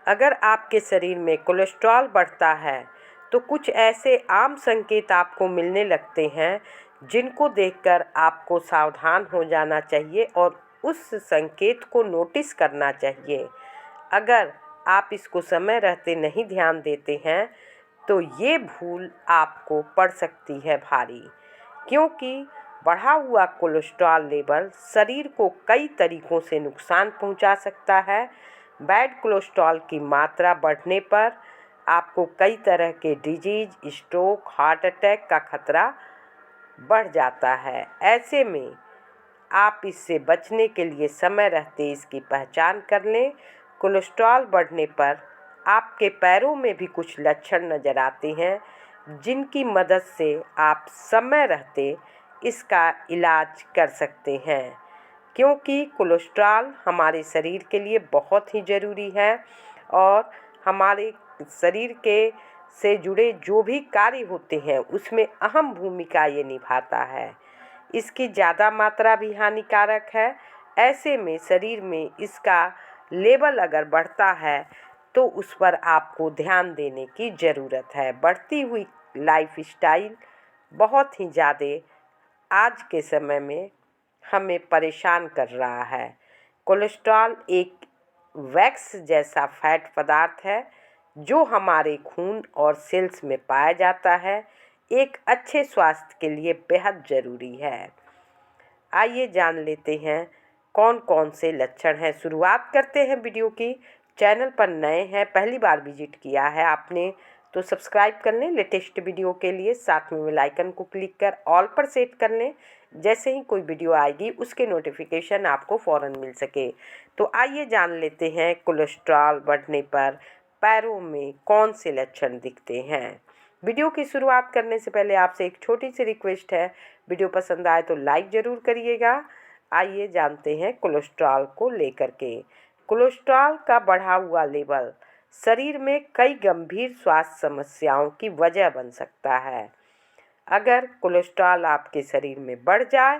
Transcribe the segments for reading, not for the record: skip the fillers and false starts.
अगर आपके शरीर में कोलेस्ट्रॉल बढ़ता है तो कुछ ऐसे आम संकेत आपको मिलने लगते हैं जिनको देखकर आपको सावधान हो जाना चाहिए और उस संकेत को नोटिस करना चाहिए। अगर आप इसको समय रहते नहीं ध्यान देते हैं तो ये भूल आपको पड़ सकती है भारी, क्योंकि बढ़ा हुआ कोलेस्ट्रॉल लेवल शरीर को कई तरीकों से नुकसान पहुंचा सकता है। बैड कोलेस्ट्रॉल की मात्रा बढ़ने पर आपको कई तरह के डिजीज, स्ट्रोक, हार्ट अटैक का खतरा बढ़ जाता है। ऐसे में आप इससे बचने के लिए समय रहते इसकी पहचान कर लें। कोलेस्ट्रॉल बढ़ने पर आपके पैरों में भी कुछ लक्षण नज़र आते हैं जिनकी मदद से आप समय रहते इसका इलाज कर सकते हैं, क्योंकि कोलेस्ट्रॉल हमारे शरीर के लिए बहुत ही ज़रूरी है और हमारे शरीर के से जुड़े जो भी कार्य होते हैं उसमें अहम भूमिका ये निभाता है। इसकी ज़्यादा मात्रा भी हानिकारक है। ऐसे में शरीर में इसका लेवल अगर बढ़ता है तो उस पर आपको ध्यान देने की ज़रूरत है। बढ़ती हुई लाइफस्टाइल बहुत ही ज़्यादा आज के समय में हमें परेशान कर रहा है। कोलेस्ट्रॉल एक वैक्स जैसा फैट पदार्थ है जो हमारे खून और सेल्स में पाया जाता है, एक अच्छे स्वास्थ्य के लिए बेहद ज़रूरी है। आइए जान लेते हैं कौन कौन से लक्षण हैं। शुरुआत करते हैं वीडियो की। चैनल पर नए हैं, पहली बार विजिट किया है आपने तो सब्सक्राइब कर लें लेटेस्ट वीडियो के लिए। साथ में बेल आइकन को क्लिक कर ऑल पर सेट कर लें, जैसे ही कोई वीडियो आएगी उसके नोटिफिकेशन आपको फ़ौरन मिल सके। तो आइए जान लेते हैं कोलेस्ट्रॉल बढ़ने पर पैरों में कौन से लक्षण दिखते हैं। वीडियो की शुरुआत करने से पहले आपसे एक छोटी सी रिक्वेस्ट है, वीडियो पसंद आए तो लाइक ज़रूर करिएगा। आइए जानते हैं कोलेस्ट्रॉल को लेकर के। कोलेस्ट्रॉल का बढ़ा हुआ लेवल शरीर में कई गंभीर स्वास्थ्य समस्याओं की वजह बन सकता है। अगर कोलेस्ट्रॉल आपके शरीर में बढ़ जाए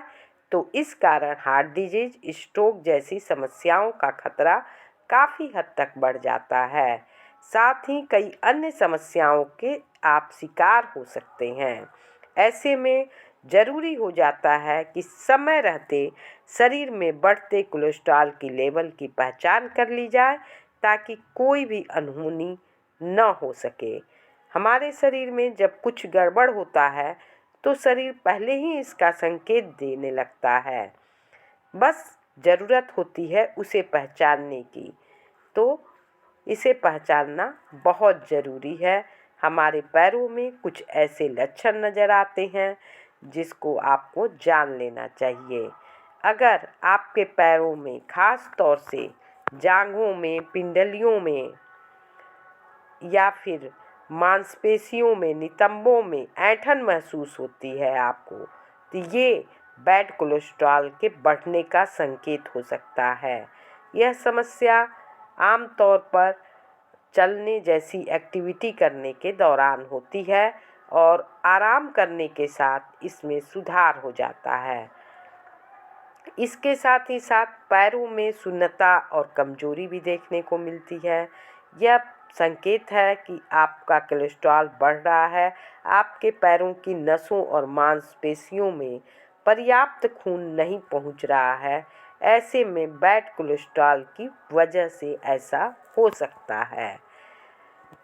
तो इस कारण हार्ट डिजीज, स्ट्रोक जैसी समस्याओं का खतरा काफ़ी हद तक बढ़ जाता है। साथ ही कई अन्य समस्याओं के आप शिकार हो सकते हैं। ऐसे में ज़रूरी हो जाता है कि समय रहते शरीर में बढ़ते कोलेस्ट्रॉल की लेवल की पहचान कर ली जाए ताकि कोई भी अनहोनी न हो सके। हमारे शरीर में जब कुछ गड़बड़ होता है तो शरीर पहले ही इसका संकेत देने लगता है, बस ज़रूरत होती है उसे पहचानने की। तो इसे पहचानना बहुत ज़रूरी है। हमारे पैरों में कुछ ऐसे लक्षण नज़र आते हैं जिसको आपको जान लेना चाहिए। अगर आपके पैरों में खास तौर से जांघों में, पिंडलियों में या फिर मांसपेशियों में, नितंबों में ऐंठन महसूस होती है आपको, तो ये बैड कोलेस्ट्रॉल के बढ़ने का संकेत हो सकता है। यह समस्या आमतौर पर चलने जैसी एक्टिविटी करने के दौरान होती है और आराम करने के साथ इसमें सुधार हो जाता है। इसके साथ ही साथ पैरों में सुन्नता और कमजोरी भी देखने को मिलती है। यह संकेत है कि आपका कोलेस्ट्रॉल बढ़ रहा है। आपके पैरों की नसों और मांसपेशियों में पर्याप्त खून नहीं पहुंच रहा है। ऐसे में बैड कोलेस्ट्रॉल की वजह से ऐसा हो सकता है।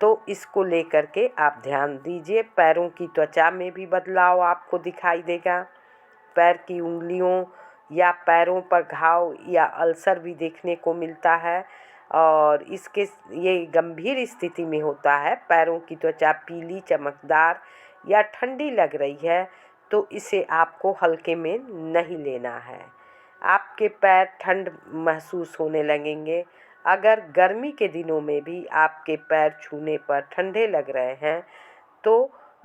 तो इसको लेकर के आप ध्यान दीजिए। पैरों की त्वचा में भी बदलाव आपको दिखाई देगा। पैर की उंगलियों या पैरों पर घाव या अल्सर भी देखने को मिलता है और इसके ये गंभीर स्थिति में होता है। पैरों की त्वचा पीली, चमकदार या ठंडी लग रही है तो इसे आपको हल्के में नहीं लेना है। आपके पैर ठंड महसूस होने लगेंगे। अगर गर्मी के दिनों में भी आपके पैर छूने पर ठंडे लग रहे हैं तो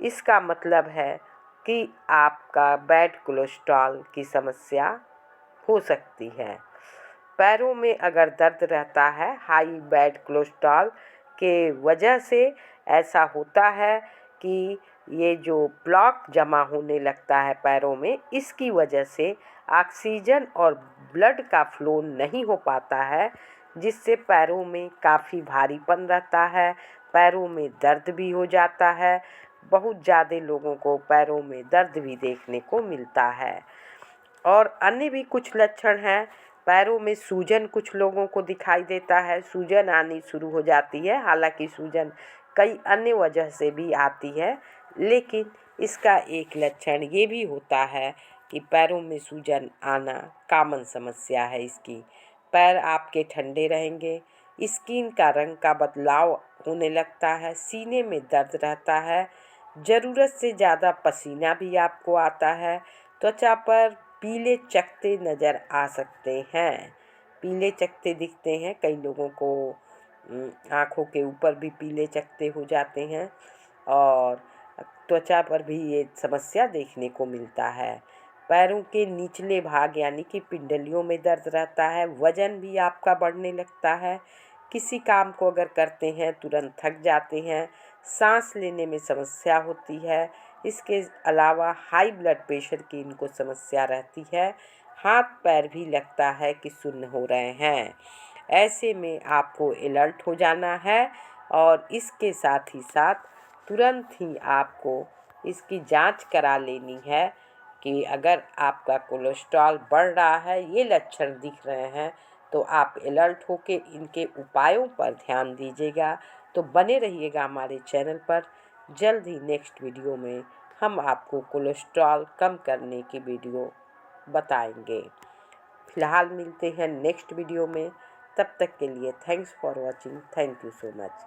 इसका मतलब है कि आपका बैड कोलेस्ट्रॉल की समस्या हो सकती है। पैरों में अगर दर्द रहता है, हाई बैड कोलेस्ट्रॉल के वजह से ऐसा होता है कि ये जो ब्लॉक जमा होने लगता है पैरों में, इसकी वजह से ऑक्सीजन और ब्लड का फ्लो नहीं हो पाता है जिससे पैरों में काफ़ी भारीपन रहता है, पैरों में दर्द भी हो जाता है। बहुत ज़्यादा लोगों को पैरों में दर्द भी देखने को मिलता है। और अन्य भी कुछ लक्षण हैं। पैरों में सूजन कुछ लोगों को दिखाई देता है, सूजन आनी शुरू हो जाती है। हालांकि सूजन कई अन्य वजह से भी आती है, लेकिन इसका एक लक्षण ये भी होता है कि पैरों में सूजन आना कॉमन समस्या है इसकी। पैर आपके ठंडे रहेंगे, स्किन का रंग का बदलाव होने लगता है, सीने में दर्द रहता है, ज़रूरत से ज़्यादा पसीना भी आपको आता है, त्वचा पर पीले चकत्ते नज़र आ सकते हैं। पीले चकत्ते दिखते हैं कई लोगों को, आँखों के ऊपर भी पीले चकत्ते हो जाते हैं और त्वचा पर भी ये समस्या देखने को मिलता है। पैरों के निचले भाग यानी कि पिंडलियों में दर्द रहता है, वज़न भी आपका बढ़ने लगता है, किसी काम को अगर करते हैं तुरंत थक जाते हैं, सांस लेने में समस्या होती है। इसके अलावा हाई ब्लड प्रेशर की इनको समस्या रहती है, हाथ पैर भी लगता है कि सुन्न हो रहे हैं। ऐसे में आपको अलर्ट हो जाना है और इसके साथ ही साथ तुरंत ही आपको इसकी जांच करा लेनी है कि अगर आपका कोलेस्ट्रॉल बढ़ रहा है, ये लक्षण दिख रहे हैं, तो आप अलर्ट होके इनके उपायों पर ध्यान दीजिएगा। तो बने रहिएगा हमारे चैनल पर। जल्द ही नेक्स्ट वीडियो में हम आपको कोलेस्ट्रॉल कम करने की वीडियो बताएंगे। फिलहाल मिलते हैं नेक्स्ट वीडियो में, तब तक के लिए thanks for watching. Thank you so much.